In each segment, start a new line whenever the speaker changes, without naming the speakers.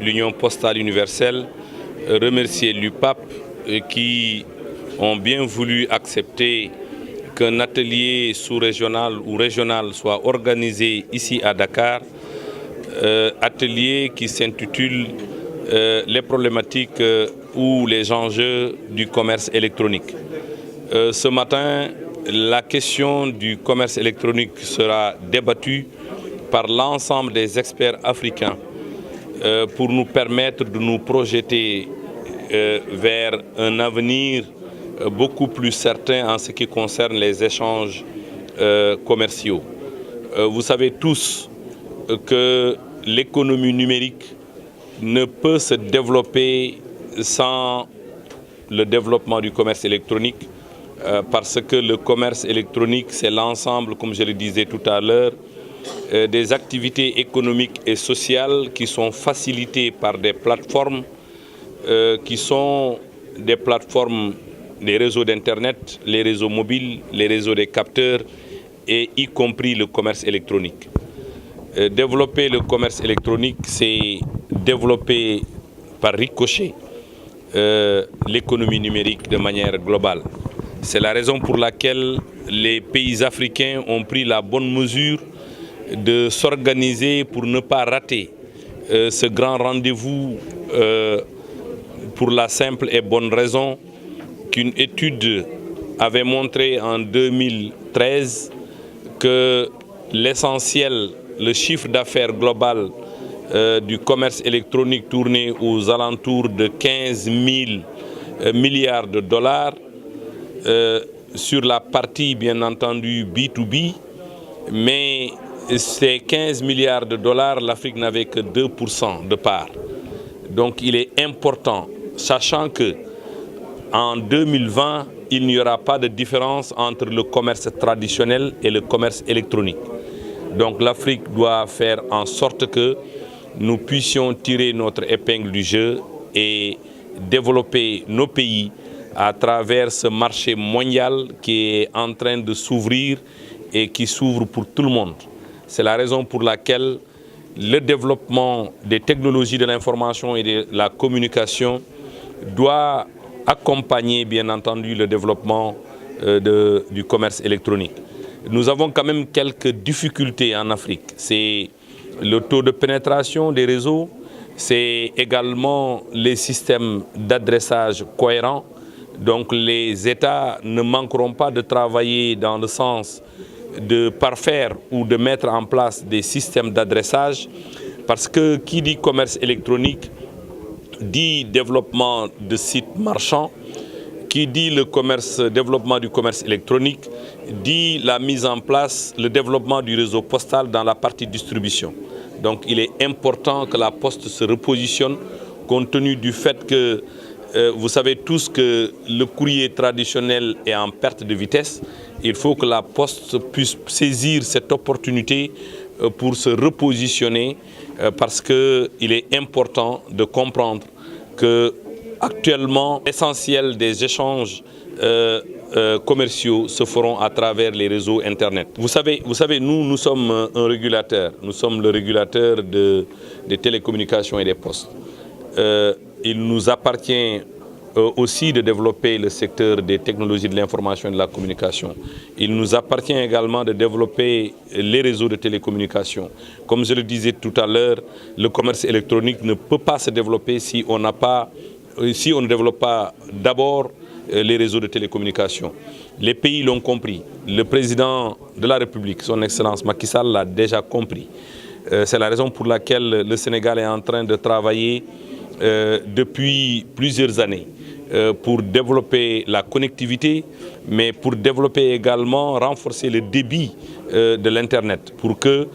l'Union postale universelle, remercier l'UPAP qui ont bien voulu accepter qu'un atelier sous-régional ou régional soit organisé ici à Dakar, atelier qui s'intitule les problématiques ou les enjeux du commerce électronique. Ce matin, la question du commerce électronique sera débattue par l'ensemble des experts africains pour nous permettre de nous projeter vers un avenir beaucoup plus certain en ce qui concerne les échanges commerciaux. Vous savez tous que l'économie numérique ne peut se développer sans le développement du commerce électronique parce que le commerce électronique, c'est l'ensemble, comme je le disais tout à l'heure, des activités économiques et sociales qui sont facilitées par des plateformes qui sont des plateformes, les réseaux d'Internet, les réseaux mobiles, les réseaux des capteurs et y compris le commerce électronique. Développer le commerce électronique, c'est développer par ricochet l'économie numérique de manière globale. C'est la raison pour laquelle les pays africains ont pris la bonne mesure de s'organiser pour ne pas rater ce grand rendez-vous pour la simple et bonne raison qu'une étude avait montré en 2013 que l'essentiel, le chiffre d'affaires global du commerce électronique tournait aux alentours de 15 000 milliards de dollars sur la partie bien entendu B2B, mais ces 15 milliards de dollars, l'Afrique n'avait que 2% de part. Donc il est important, sachant que en 2020, il n'y aura pas de différence entre le commerce traditionnel et le commerce électronique. Donc l'Afrique doit faire en sorte que nous puissions tirer notre épingle du jeu et développer nos pays à travers ce marché mondial qui est en train de s'ouvrir et qui s'ouvre pour tout le monde. C'est la raison pour laquelle le développement des technologies de l'information et de la communication doit accompagner bien entendu le développement du commerce électronique. Nous avons quand même quelques difficultés en Afrique. C'est le taux de pénétration des réseaux, c'est également les systèmes d'adressage cohérents. Donc les États ne manqueront pas de travailler dans le sens de parfaire ou de mettre en place des systèmes d'adressage parce que qui dit commerce électronique dit développement de sites marchands, qui dit le développement du commerce électronique, dit la mise en place, le développement du réseau postal dans la partie distribution. Donc il est important que la Poste se repositionne compte tenu du fait que vous savez tous que le courrier traditionnel est en perte de vitesse. Il faut que la Poste puisse saisir cette opportunité pour se repositionner parce qu'il est important de comprendre que actuellement l'essentiel des échanges commerciaux se feront à travers les réseaux Internet. Vous savez, nous sommes un régulateur. Nous sommes le régulateur des télécommunications et des postes. Il nous appartient aussi de développer le secteur des technologies de l'information et de la communication. Il nous appartient également de développer les réseaux de télécommunications. Comme je le disais tout à l'heure, le commerce électronique ne peut pas se développer si on ne développe pas d'abord les réseaux de télécommunications. Les pays l'ont compris. Le président de la République, son Excellence Macky Sall, l'a déjà compris. C'est la raison pour laquelle le Sénégal est en train de travailler depuis plusieurs années pour développer la connectivité, mais pour développer également, renforcer le débit de l'Internet, pour que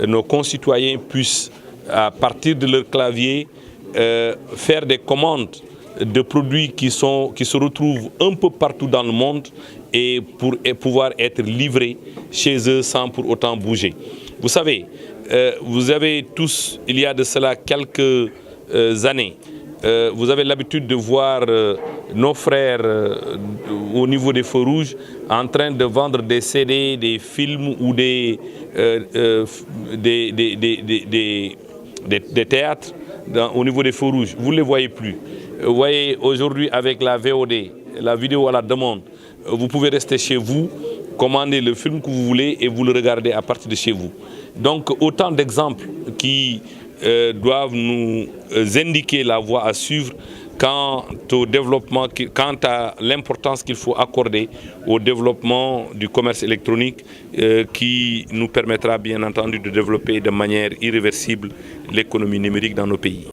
nos concitoyens puissent, à partir de leur clavier, faire des commandes de produits qui se retrouvent un peu partout dans le monde et pour pouvoir être livrés chez eux sans pour autant bouger. Vous savez, vous avez tous, il y a de cela quelques années, vous avez l'habitude de voir nos frères au niveau des feux rouges en train de vendre des CD, des films ou des des théâtres, au niveau des feux rouges, vous ne les voyez plus. Vous voyez aujourd'hui avec la VOD, la vidéo à la demande, vous pouvez rester chez vous, commander le film que vous voulez et vous le regardez à partir de chez vous. Donc autant d'exemples qui doivent nous indiquer la voie à suivre quant au développement, quant à l'importance qu'il faut accorder au développement du commerce électronique qui nous permettra bien entendu de développer de manière irréversible l'économie numérique dans nos pays.